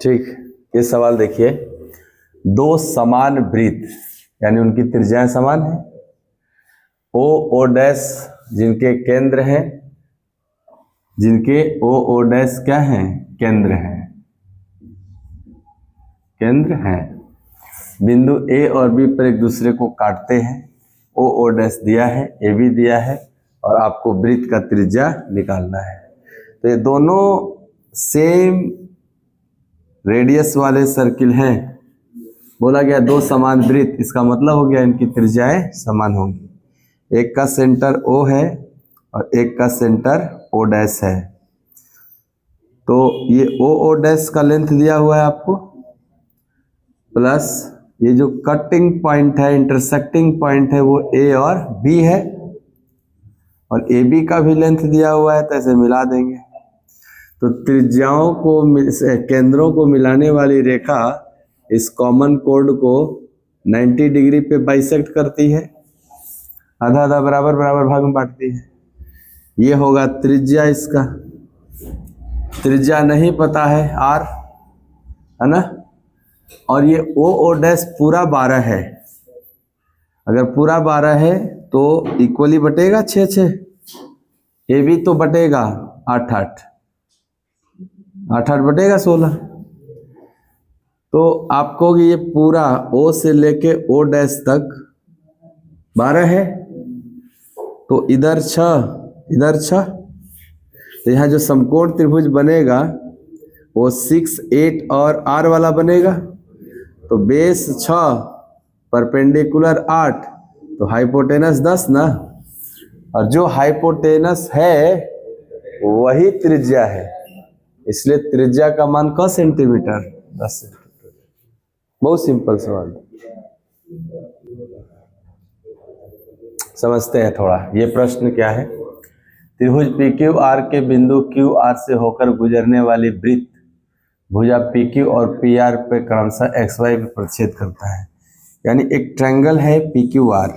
ठीक, ये सवाल देखिए, दो समान वृत्त यानी उनकी त्रिज्याएं समान है, ओ डैश जिनके केंद्र है, जिनके ओ डैश क्या है, केंद्र है, केंद्र है, बिंदु ए और बी पर एक दूसरे को काटते हैं, ओ डैश दिया है, ए बी दिया है और आपको वृत्त का त्रिज्या निकालना है। तो ये दोनों सेम रेडियस वाले सर्किल हैं, बोला गया दो समान वृत्त, इसका मतलब हो गया इनकी त्रिज्याएं समान होंगी। एक का सेंटर O है और एक का सेंटर O डैश है। तो ये O डैश का लेंथ दिया हुआ है आपको, प्लस ये जो कटिंग पॉइंट है, इंटरसेक्टिंग पॉइंट है, वो A और B है, और AB का भी लेंथ दिया हुआ है, तो ऐसे मिला देंगे। तो त्रिज्याओं को, केंद्रों को मिलाने वाली रेखा इस कॉमन कोड को 90 डिग्री पे बाइसेक्ट करती है, आधा आधा बराबर बराबर भाग में बांटती है। ये होगा त्रिज्या, इसका त्रिज्या नहीं पता है R, है ना, और ये O डैश पूरा 12 है। अगर पूरा 12 है तो इक्वली बटेगा 6-6, ये भी तो बटेगा 8-8 बटेगा 16। तो आपको ये पूरा O से लेके O डैश तक 12 है, तो इधर 6 इधर 6, तो यहाँ जो समकोण त्रिभुज बनेगा वो 6, 8 और R वाला बनेगा। तो बेस 6, परपेंडिकुलर 8, तो हाइपोटेनस 10 ना, और जो हाइपोटेनस है वही त्रिज्या है, इसलिए त्रिज्या का मान क सेंटीमीटर, 10 सेंटीमीटर। बहुत सिंपल सवाल, समझते हैं थोड़ा। ये प्रश्न क्या है, त्रिभुज PQR के बिंदु QR से होकर गुजरने वाली वृत्त भुजा PQ और PR पे क्रमशः XY पे प्रतिच्छेद करता है। यानी एक ट्रायंगल है PQR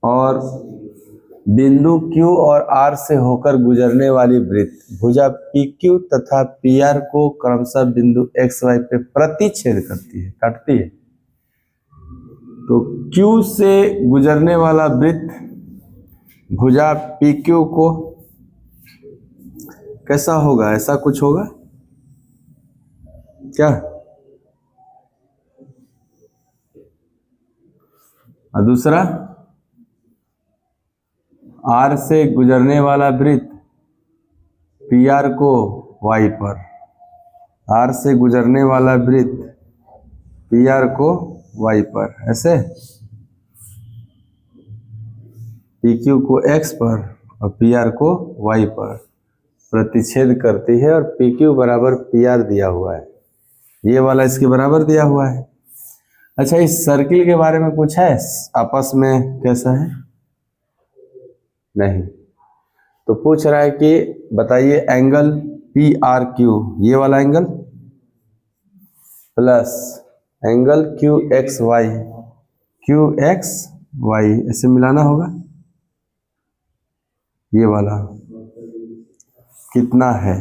और बिंदु Q और R से होकर गुजरने वाली वृत्त भुजा PQ तथा PR को क्रमशः बिंदु XY पे प्रतिच्छेद करती है, काटती है। तो Q से गुजरने वाला वृत्त भुजा PQ को कैसा होगा, ऐसा कुछ होगा क्या? और दूसरा R से गुजरने वाला वृत्त PR को Y पर, R से गुजरने वाला वृत्त PR को Y पर, ऐसे PQ को X पर और PR को Y पर प्रतिच्छेद करती है, और PQ बराबर PR दिया हुआ है, ये वाला इसके बराबर दिया हुआ है। अच्छा, इस सर्किल के बारे में पूछा है आपस में कैसा है? नहीं। तो पूछ रहा है कि बताइए एंगल PRQ, ये वाला एंगल प्लस एंगल QXY, ऐसे मिलाना होगा, ये वाला कितना है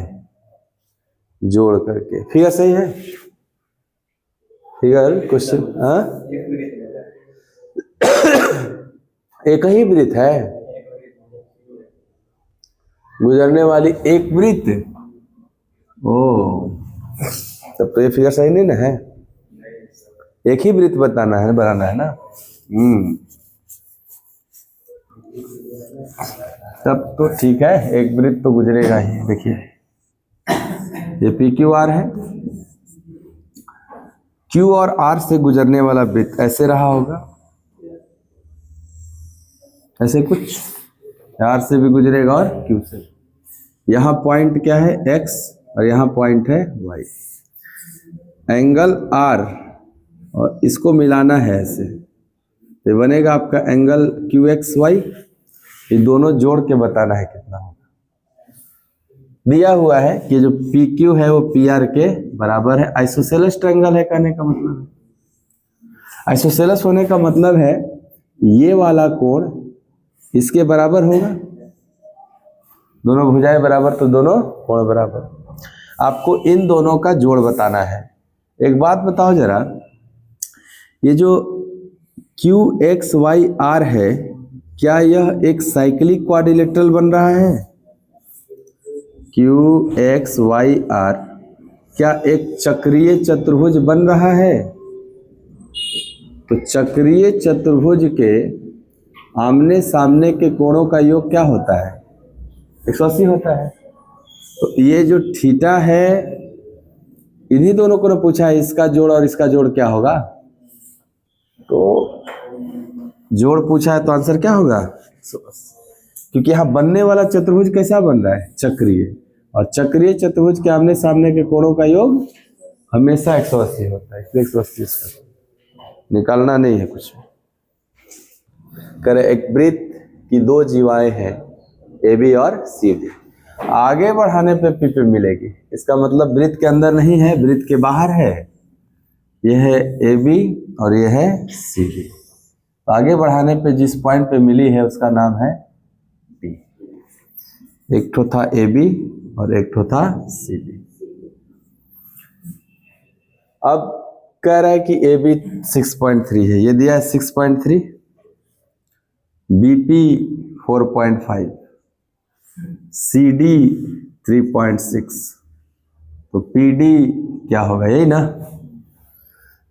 जोड़ करके। फिगर सही है, फिगर क्वेश्चन, एक ही वृत्त है, गुजरने वाली एक वृत्त। ओ, तब तो ये फिगर सही नहीं ना है, एक ही वृत्त बताना है, बनाना है ना। तब तो ठीक है, एक वृत्त तो गुजरेगा ही। देखिए ये PQR है, Q और R से गुजरने वाला वृत्त ऐसे रहा होगा, ऐसे कुछ, R से भी गुजरेगा और Q से। यहाँ पॉइंट क्या है, X, और यहाँ पॉइंट है Y। एंगल R और इसको मिलाना है ऐसे, ये बनेगा आपका एंगल QXY। ये दोनों जोड़ के बताना है कितना होगा। दिया हुआ है कि जो PQ है वो PR के बराबर है। आइसोसेलेस ट्रायंगल है, कहने का मतलब है, आइसोसेलेस होने का मतलब है ये वाला कोण इसके बराबर होगा, दोनों भुजाएं बराबर तो दोनों कोण बराबर। आपको इन दोनों का जोड़ बताना है। एक बात बताओ जरा, ये जो QXYR है, क्या यह एक साइक्लिक क्वाड्रिलेटरल बन रहा है? QXYR क्या एक चक्रीय चतुर्भुज बन रहा है? तो चक्रीय चतुर्भुज के आमने सामने के कोणों का योग क्या होता है? 180 होता है। तो ये जो थीटा है, इन्हीं दोनों को पूछा है, इसका जोड़ और इसका जोड़ क्या होगा? तो जोड़ पूछा है तो आंसर क्या होगा? क्योंकि यहाँ बनने वाला चतुर्भुज कैसा बन रहा है? चक्रीय, और चक्रीय चतुर्भुज के आमने सामने के कोणों का योग हमेशा 180 होता है। 180 इसका निकालना नहीं है कुछ। करें, एक वृत्त की दो जीवाएं हैं AB और CD, आगे बढ़ाने पे P पे मिलेगी। इसका मतलब वृत्त के अंदर नहीं है, वृत्त के बाहर है। यह है AB और यह है CD। आगे बढ़ाने पे जिस पॉइंट पे मिली है उसका नाम है P। एक ठो था AB और एक ठो था CD। अब कह रहा है कि AB 6.3 है, ये दिया है 6.3, BP 4.5, CD 3.6, तो PD क्या होगा? यही ना।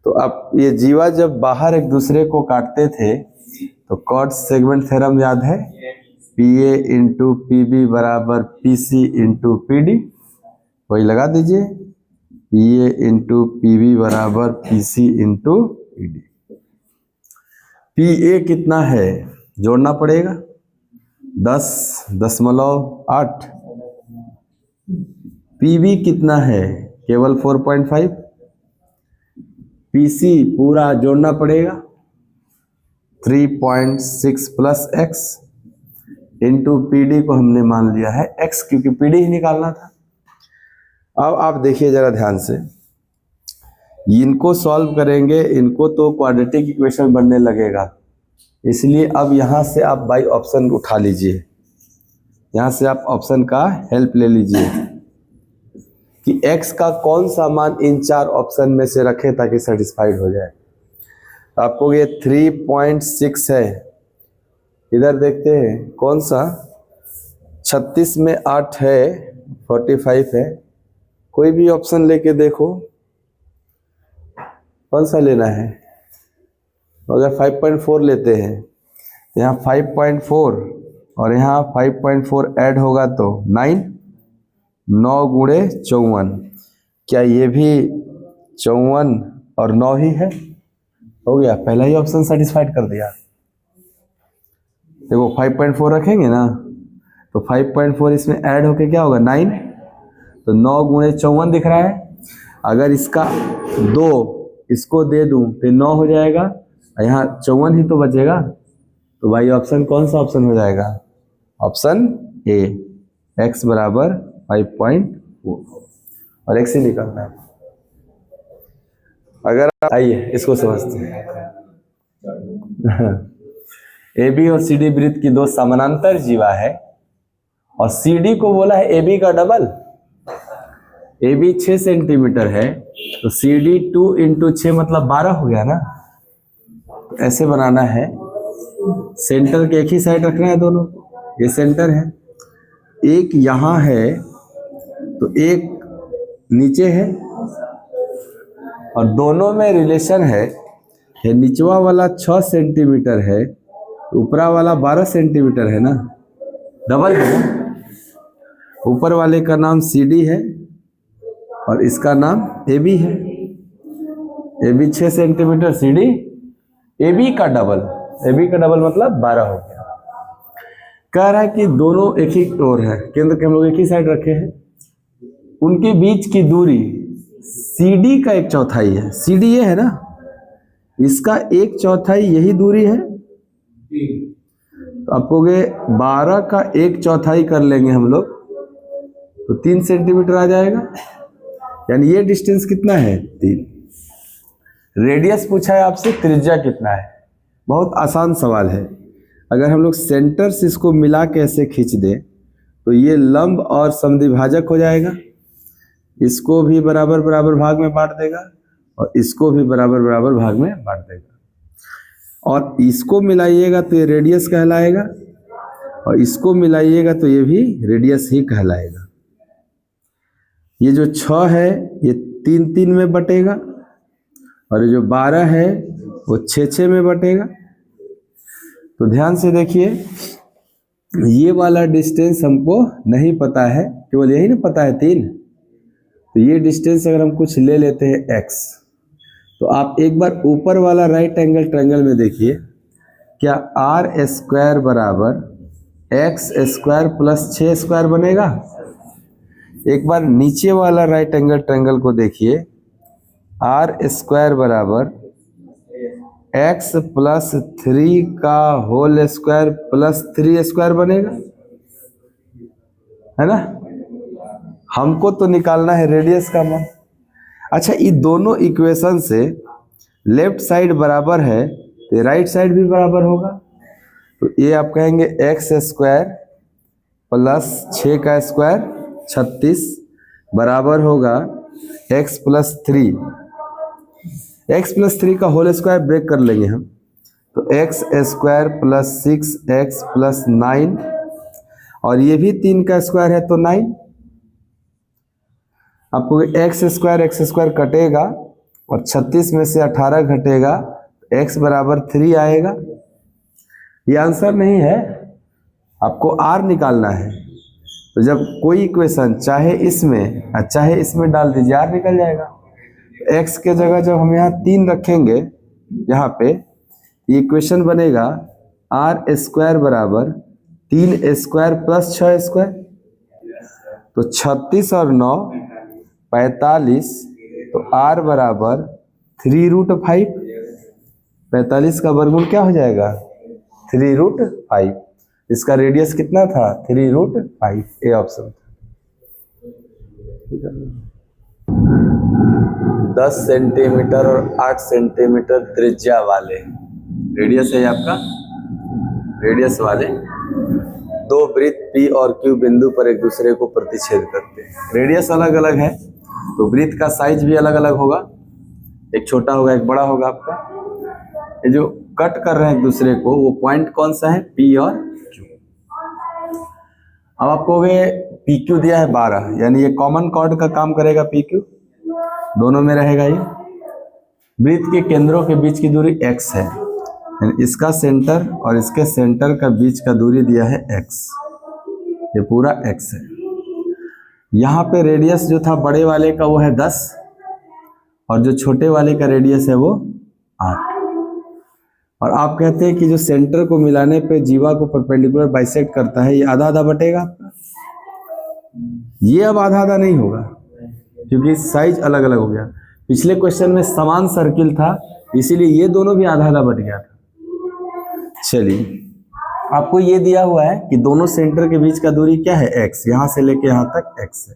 तो अब ये जीवा जब बाहर एक दूसरे को काटते थे तो कॉट सेगमेंट थ्योरम याद है, PA इंटू PB बराबर PC इंटू PD, वही लगा दीजिए, PA इंटू PB बराबर PC इंटू PD। PA कितना है? जोड़ना पड़ेगा, 10.8। PB कितना है? केवल 4.5। PC पूरा जोड़ना पड़ेगा, 3.6 प्लस x इंटू PD को हमने मान लिया है x, क्योंकि PD ही निकालना था। अब आप देखिए जरा ध्यान से, इनको सॉल्व करेंगे, इनको तो क्वाड्रेटिक इक्वेशन बनने लगेगा। इसलिए अब यहाँ से आप बाई ऑप्शन उठा लीजिए, यहाँ से आप ऑप्शन का हेल्प ले लीजिए कि x का कौन सा मान इन चार ऑप्शन में से रखें ताकि सेटिस्फाइड हो जाए। आपको ये 3.6 है, इधर देखते हैं कौन सा, 36 में 8 है, 45 है, कोई भी ऑप्शन लेके देखो कौन सा लेना है। अगर 5.4 लेते हैं, यहाँ 5.4 और यहाँ 5.4 ऐड होगा तो 9, 9 गुणे 54, क्या ये भी 54 और 9 ही है? हो गया, पहला ही ऑप्शन सेटिस्फाइड कर दिया। देखो 5.4 रखेंगे ना तो 5.4 इसमें ऐड होके क्या होगा? 9, तो 9 गुणे 54 दिख रहा है। अगर इसका 2 इसको दे दूं तो 9 हो जाएगा, यहाँ 54 ही तो बचेगा। तो भाई ऑप्शन कौन सा ऑप्शन हो जाएगा? ऑप्शन ए, x बराबर 5.4, और x ही निकलना है। अगर आइए इसको समझते हैं। AB और CD वृत्त की दो समानांतर जीवा है और CD को बोला है AB का डबल। AB 6 सेंटीमीटर है तो CD 2 इंटू 6 मतलब 12 हो गया ना। तो ऐसे बनाना है, सेंटर के एक ही साइड रखना है दोनों, ये सेंटर है, एक यहाँ है तो एक नीचे है, और दोनों में रिलेशन है, ये निचवा वाला 6 सेंटीमीटर है, ऊपरा वाला 12 सेंटीमीटर है ना, डबल है ना। ऊपर वाले का नाम CD है और इसका नाम AB है। AB 6 सेंटीमीटर, CD AB का डबल, AB का डबल मतलब 12 हो गया। कह रहा है कि दोनों एक ही ओर है, केंद्र के हम लोग एक ही साइड रखे हैं, उनके बीच की दूरी CD का 1/4 है। CD ये है ना, इसका 1/4 यही दूरी है। तो आपको 12 का 1/4 कर लेंगे हम लोग तो 3 सेंटीमीटर आ जाएगा, यानी ये डिस्टेंस कितना है? 3। रेडियस पूछा है आपसे, त्रिज्या कितना है? बहुत आसान सवाल है। अगर हम लोग सेंटर से इसको मिला के ऐसे खींच दें तो ये लंब और समद्विभाजक हो जाएगा। इसको भी बराबर बराबर भाग में बांट देगा और इसको भी बराबर बराबर भाग में बांट देगा, और इसको मिलाइएगा तो ये रेडियस कहलाएगा और इसको मिलाइएगा तो ये भी रेडियस ही कहलाएगा। ये जो 6 है ये 3 3 में बटेगा और ये जो 12 है वो 6 6 में बटेगा। तो ध्यान से देखिए, ये वाला डिस्टेंस हमको नहीं पता है, केवल यही ना पता है 3। तो ये डिस्टेंस अगर हम कुछ ले लेते हैं x, तो आप एक बार ऊपर वाला राइट एंगल ट्रायंगल में देखिए, क्या r स्क्वायर बराबर x स्क्वायर प्लस 6 स्क्वायर बनेगा। एक बार नीचे वाला राइट एंगल ट्रायंगल को देखिए, r स्क्वायर बराबर x प्लस 3 का होल स्क्वायर प्लस 3 स्क्वायर बनेगा, है ना। हमको तो निकालना है रेडियस का मान। अच्छा, ये दोनों इक्वेशन से लेफ्ट साइड बराबर है तो राइट साइड भी बराबर होगा। तो ये आप कहेंगे x स्क्वायर प्लस 6 का स्क्वायर 36 बराबर होगा x प्लस 3। x प्लस 3 का होल स्क्वायर ब्रेक कर लेंगे हम, तो x square plus 6x plus 9, और ये भी 3 का स्क्वायर है तो 9। आपको x स्क्वायर कटेगा और 36 में से 18 घटेगा, x बराबर 3 आएगा। ये आंसर नहीं है, आपको r निकालना है। तो जब कोई इक्वेशन चाहे इसमें डाल दीजिए, r निकल जाएगा। x के जगह जब हम यहाँ 3 रखेंगे यहाँ पे, इक्वेशन बनेगा r स्क्वायर बराबर 3 स्क्वायर प्लस 6 स्क्वायर। तो 36 और 9 45, तो r बराबर 3√5। 45 का वर्गमूल क्या हो जाएगा 3√5। इसका रेडियस कितना था 3√5, ए ऑप्शन था। 10 सेंटीमीटर और 8 सेंटीमीटर त्रिज्या वाले रेडियस है आपका, रेडियस वाले दो वृत्त P और Q बिंदु पर एक दूसरे को प्रतिच्छेद करते हैं। रेडियस अलग अलग है तो वृत्त का साइज भी अलग अलग होगा, एक छोटा होगा एक बड़ा होगा आपका। ये जो कट कर रहे हैं एक दूसरे को, वो पॉइंट कौन सा है P और Q। अब आपको PQ दिया है 12, यानी ये कॉमन कॉर्ड का काम करेगा। PQ दोनों में रहेगा। ये वृत्त के केंद्रों के बीच की दूरी x है, यानी इसका सेंटर और इसके सेंटर का बीच का दूरी दिया है x, ये पूरा x है। यहाँ पे रेडियस जो था बड़े वाले का वो है 10 और जो छोटे वाले का रेडियस है वो 8। और आप कहते हैं कि जो सेंटर को मिलाने पे जीवा को परपेंडिकुलर बाइसेक्ट करता है, ये आधा आधा बटेगा। ये अब आधा आधा नहीं होगा क्योंकि साइज अलग अलग हो गया। पिछले क्वेश्चन में समान सर्किल था, इसीलिए ये दोनों भी आधा आधा बट गया था। चलिए, आपको ये दिया हुआ है कि दोनों सेंटर के बीच का दूरी क्या है x, यहां से लेके यहां तक x है,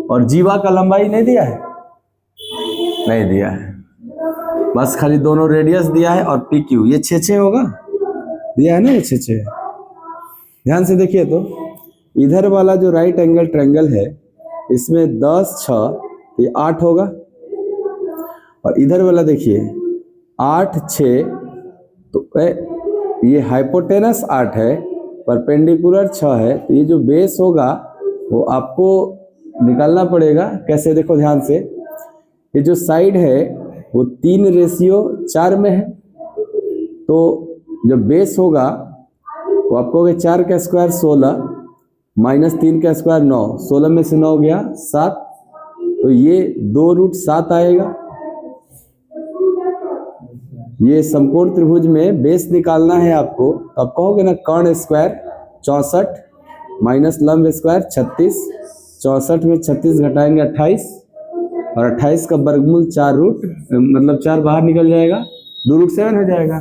और जीवा का लंबाई नहीं दिया है, नहीं दिया है, बस खाली दोनों रेडियस दिया है। और PQ ये 6 6 होगा, दिया है ना, ये 6 6 है। ध्यान से देखिए, तो इधर वाला जो राइट एंगल ट्रायंगल है इसमें 10 6 ये 8 होगा, और इधर वाला देखिए 8 6, तो ये हाइपोटेनस 8 है, परपेंडिकुलर 6 है, तो ये जो बेस होगा वो आपको निकालना पड़ेगा। कैसे, देखो ध्यान से, ये जो साइड है वो 3:4 में है, तो जब बेस होगा वो आपको 4 का स्क्वायर 16 माइनस 3 का स्क्वायर 9, 16 में से 9 गया 7, तो ये 2√7 आएगा। ये समकोण त्रिभुज में बेस निकालना है आपको, तो आप कहोगे ना कर्ण स्क्वायर 64 माइनस लंब स्क्वायर 36, 64 में 36 घटाएंगे 28, और 28 का वर्गमूल 4 बाहर निकल जाएगा, 2√7 हो जाएगा।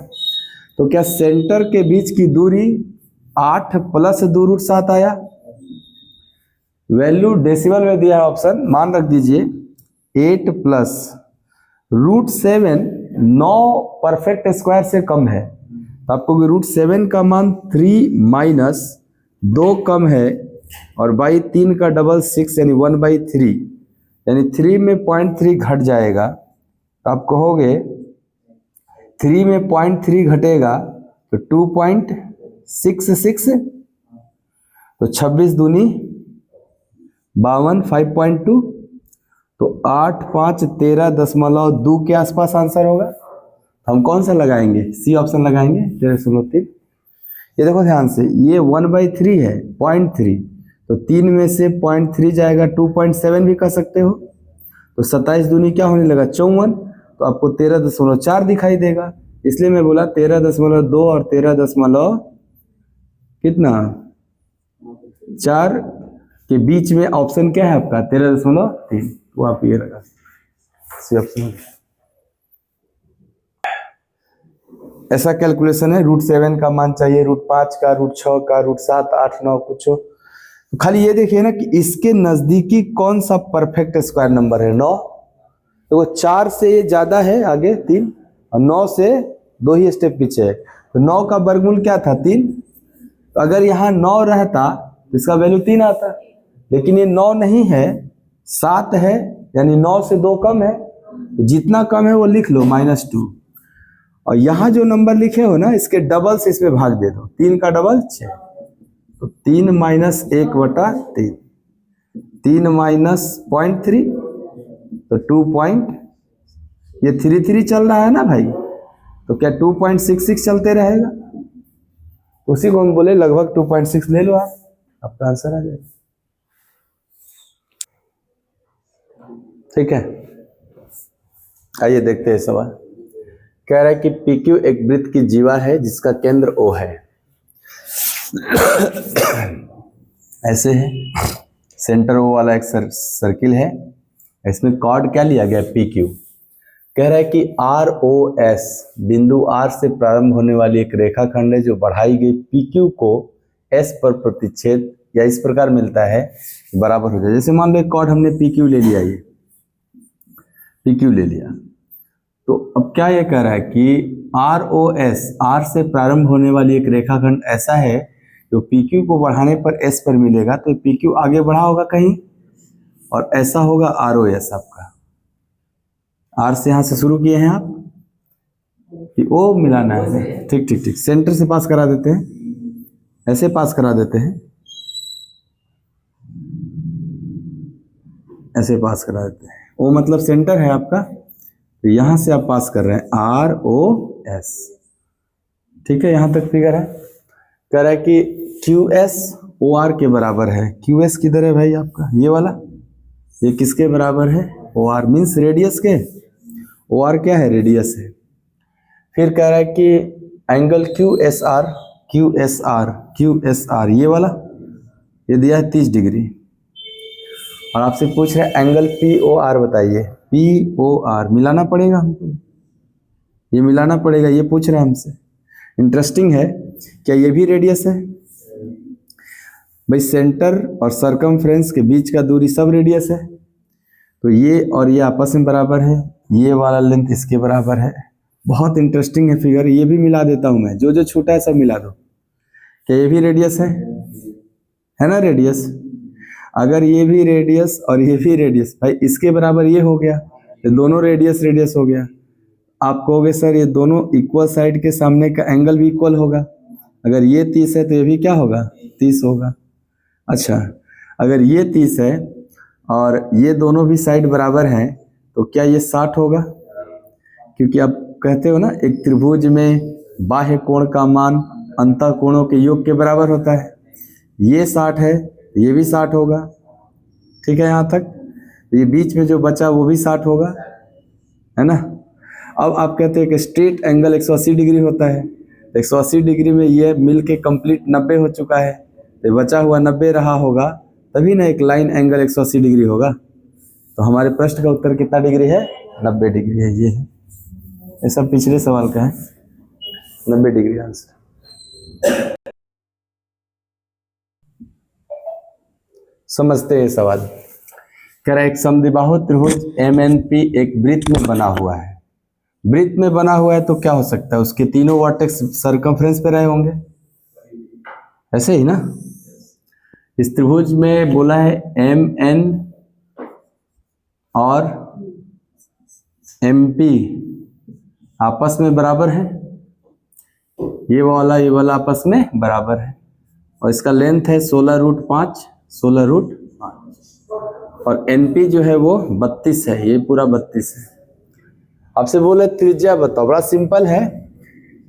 तो क्या सेंटर के बीच की दूरी 8 प्लस 2√7 आया। वैल्यू डेसिमल में दिया है ऑप्शन, मान रख दीजिए 8 प्लस √7 9 परफेक्ट स्क्वायर से कम है, तो आपको √7 का मान 3 माइनस 2 कम है, और बाई 3 का डबल 6 यानी 1/3, यानी 3 में 0.3 घट जाएगा, तो आप कहोगे 3 में 0.3 घटेगा तो 2.66, तो 26 दूनी 52, 5.2, तो 8, 5, 13.2 के आसपास आंसर होगा। हम कौन सा लगाएंगे? सी ऑप्शन लगाएंगे, 13.3। ये देखो ध्यान से, ये 1/3 है 0.3, तो 3 में से 0.3 जाएगा, 2.7 भी कह सकते हो। तो 27 दूनी क्या होने लगा? 54, तो आपको 13.4 दिखाई देगा। इसलिए मैं बोला 13.2 और 13 कितना 4 के बीच में ऑप्शन क्या है आपका? 13.3। वो आप ये रखा सी ऑप्शन। ऐसा कैलकुलेशन है, √7 का मान चाहिए, √5 का, √6 का, √7, 8, 9 कुछ हो। तो खाली ये देखिए ना कि इसके नजदीकी कौन सा परफेक्ट स्क्वायर नंबर है? 9। तो वो 4 से ये ज्यादा है आगे 3, और 9 से 2 ही स्टेप पीछे है। तो 9 का वर्गमूल क्या था? 3। तो अगर यहाँ 9 रहता तो इसका वैल्यू 3 आता, लेकिन ये 9 नहीं है, 7 है, यानी 9 से 2 कम है। तो जितना कम है वो लिख लो, -2। और यहाँ जो नंबर लिखे हो ना, इसके डबल से इसमें भाग दे दो। 3 का डबल 6, तो 3 - 1/3, 3 - 0.3, तो 2 ये 3 चल रहा है ना भाई, तो क्या 2.66 चलते रहेगा? उसी को हम बोले लगभग 2.6 ले लो आप, आपका आंसर आ जाएगा। ठीक है, आइए देखते हैं सवाल। कह रहा है कि PQ एक वृत्त की जीवा है जिसका केंद्र O है। ऐसे है, सेंटर O वाला एक सर्किल है, इसमें कॉर्ड क्या लिया गया? PQ। कह रहा है कि ROS बिंदु R से प्रारंभ होने वाली एक रेखाखंड है जो बढ़ाई गई PQ को S पर प्रतिच्छेद या इस प्रकार मिलता है बराबर हो जाए। जैसे मान लो एक कॉर्ड हमने PQ ले लिया, ये PQ ले लिया, तो अब क्या ये कह रहा है कि ROS R से प्रारंभ होने वाली एक रेखाखंड ऐसा है जो PQ को बढ़ाने पर S पर मिलेगा, तो PQ आगे बढ़ा होगा कहीं, और ऐसा होगा ROS आपका। R से यहाँ से शुरू किए हैं आप, कि O मिलाना है। ठीक ठीक ठीक, सेंटर से पास करा देते हैं, ऐसे पास करा देते हैं, ऐसे पास करा देते हैं। O मतलब सेंटर है आपका, तो यहां से आप पास कर रहे हैं ROS। ठीक है, यहां तक फिगर है। कह रहा है कि QS OR के बराबर है। QS किधर है भाई आपका? ये वाला, ये किसके बराबर है? OR मीन्स रेडियस के, OR क्या है? रेडियस है। फिर कह रहा है कि एंगल QSR ये वाला, ये दिया है 30 डिग्री, और आपसे पूछ रहे हैं एंगल POR बताइए। POR मिलाना पड़ेगा हमको, ये मिलाना पड़ेगा, ये पूछ रहा है हमसे। इंटरेस्टिंग है, क्या ये भी रेडियस है? भाई सेंटर और सरकमफ्रेंस के बीच का दूरी सब रेडियस है, तो ये और ये आपस में बराबर है, ये वाला लेंथ इसके बराबर है। बहुत इंटरेस्टिंग है फिगर, ये भी मिला देता हूं मैं, जो जो छूटा है सब मिला दो। क्या ये भी रेडियस है ना? रेडियस, अगर ये भी रेडियस और ये भी रेडियस, भाई इसके बराबर ये हो गया, ये दोनों रेडियस हो गया। आप कहोगे सर ये दोनों इक्वल साइड के सामने का एंगल भी इक्वल होगा, अगर ये 30 है तो ये भी क्या होगा? 30 होगा। अच्छा, अगर ये 30 है और ये दोनों भी साइड बराबर हैं, तो क्या ये 60 होगा? क्योंकि आप कहते हो ना, एक त्रिभुज में बाह्य कोण का मान अंतः कोणों के योग के बराबर होता है। ये 60 है, ये भी 60 होगा। ठीक है, यहाँ तक। ये बीच में जो बचा वो भी 60 होगा, है ना? अब आप कहते हैं कि स्ट्रेट एंगल 180 डिग्री होता है, 180 डिग्री में ये मिल के कंप्लीट 90 हो चुका है, तो बचा हुआ 90 रहा होगा, तभी ना एक लाइन एंगल 180 डिग्री होगा। तो हमारे प्रश्न का उत्तर कितना डिग्री है? 90 डिग्री है। ये है, ये सब पिछले सवाल का है, 90 डिग्री आंसर। समझते हैं सवाल। कह रहा है एक समद्विबाहु त्रिभुज MNP एक वृत्त में बना हुआ है। वृत्त में बना हुआ है तो क्या हो सकता है? उसके तीनों वर्टेक्स सरकमफ्रेंस पे रहे होंगे, ऐसे ही ना? इस त्रिभुज में बोला है MN और MP आपस में बराबर है, ये वाला आपस में बराबर है, और इसका लेंथ है 16√5, 16√5, और NP जो है वो 32 है, ये पूरा 32 है। आपसे बोले त्रिज्या बताओ, बड़ा सिंपल है।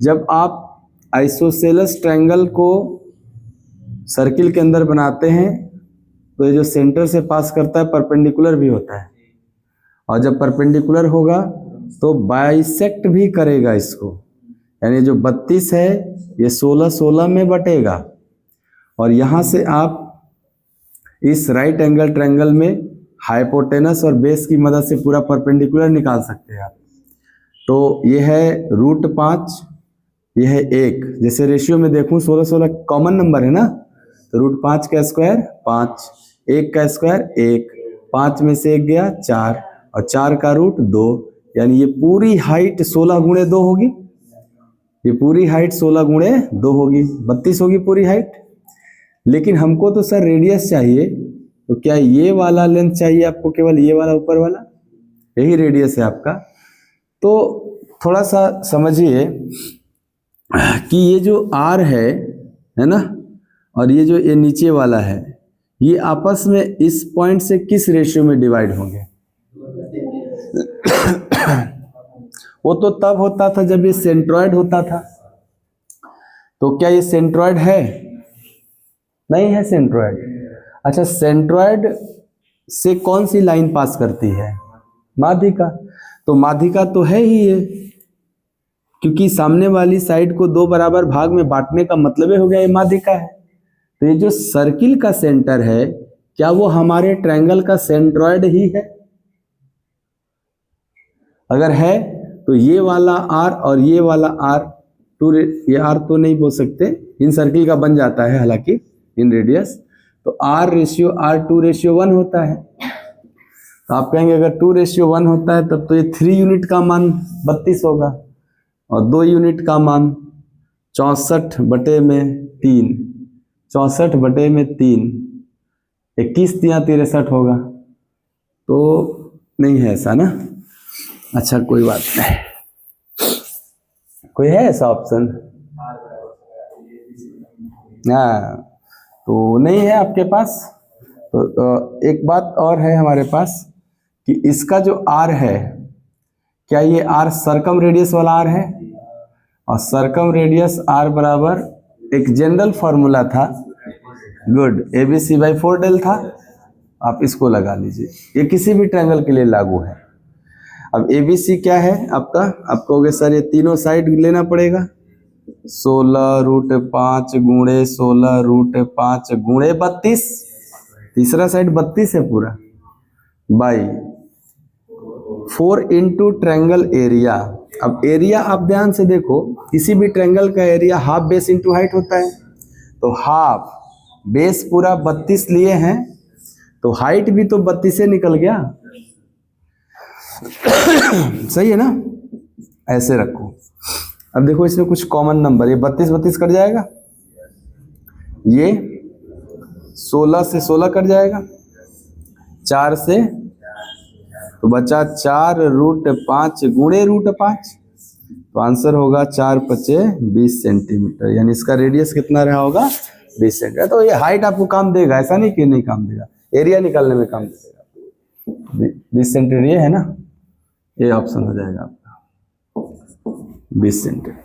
जब आप आइसोसेलेस ट्रायंगल को सर्किल के अंदर बनाते हैं तो ये जो सेंटर से पास करता है परपेंडिकुलर भी होता है, और जब परपेंडिकुलर होगा तो बाइसेक्ट भी करेगा इसको, यानी जो 32 है ये 16 में बटेगा, और यहाँ से आप इस राइट एंगल ट्रायंगल में हाइपोटेनस और बेस की मदद से पूरा परपेंडिकुलर निकाल सकते हैं आप। तो ये है √5, ये है 1। जैसे रेशियो में देखूं 16 कॉमन नंबर है ना, तो √5 का स्क्वायर 5, 1 का स्क्वायर 1, 5 में से 1 गया 4, और 4 का रूट 2, यानी ये पूरी हाइट 16 गुणे 2 होगी, ये पूरी हाइट 16 गुणे 2 होगी, 32 होगी पूरी हाइट। लेकिन हमको तो सर रेडियस चाहिए, तो क्या ये वाला लेंथ चाहिए आपको, केवल ये वाला ऊपर वाला, यही रेडियस है आपका। तो थोड़ा सा समझिए कि ये जो R है ना, और ये जो ये नीचे वाला है, ये आपस में इस पॉइंट से किस रेशियो में डिवाइड होंगे? वो तो तब होता था जब ये सेंट्रॉइड होता था। तो क्या ये सेंट्रॉइड है? नहीं है सेंट्रॉइड। अच्छा, सेंट्रॉइड से कौन सी लाइन पास करती है? माध्यिका। तो माध्यिका तो है ही ये, क्योंकि सामने वाली साइड को 2 बराबर भाग में बांटने का मतलब हो गया ये माध्यिका है। तो ये जो सर्किल का सेंटर है, क्या वो हमारे ट्रायंगल का सेंट्रॉइड ही है? अगर है तो ये वाला R और ये वाला R, ये R तो नहीं बोल सकते, इन सर्किल का बन जाता है हालांकि इन रेडियस, तो R/R 2:1 होता है। तो आप कहेंगे अगर 2:1 होता है तब तो ये 3 यूनिट का मान 32 होगा, और 2 यूनिट का मान 64/3, 64/3, 21×3 = 63 होगा। तो नहीं है ऐसा ना। अच्छा कोई बात नहीं, कोई है ऐसा ऑप्शन? हाँ, तो नहीं है आपके पास। तो एक बात और है हमारे पास कि इसका जो R है, क्या ये R सर्कम रेडियस वाला R है? और सर्कम रेडियस R बराबर एक जनरल फॉर्मूला था, गुड, ABC/4 डेल था। आप इसको लगा लीजिए, ये किसी भी ट्रायंगल के लिए लागू है। अब ABC क्या है आपका? आप कहोगे सर ये तीनों साइड लेना पड़ेगा, 16√5 गुणे 16√5 गुणे 32, तीसरा साइड 32 है पूरा, बाई 4 इंटू ट्रायंगल एरिया। अब एरिया आप ध्यान से देखो, किसी भी ट्रायंगल का area half base into height होता है, तो हाफ बेस पूरा 32 लिए हैं, तो हाइट भी तो 32 से निकल गया। सही है ना? ऐसे रखो। अब देखो इसमें कुछ कॉमन नंबर, ये 32 कट जाएगा, ये 16 से 16 कट जाएगा, 4 से तो बचा 4√5 गुणे √5, तो आंसर होगा 4×5 = 20 सेंटीमीटर, यानी इसका रेडियस कितना रहा होगा? 20 सेंटीमीटर। तो ये हाइट आपको काम देगा, ऐसा नहीं कि नहीं काम देगा, एरिया निकालने में काम देगा। 20 सेंटीमीटर ये है ना, ये ऑप्शन हो जाएगा आपका 20 सेंटीमीटर।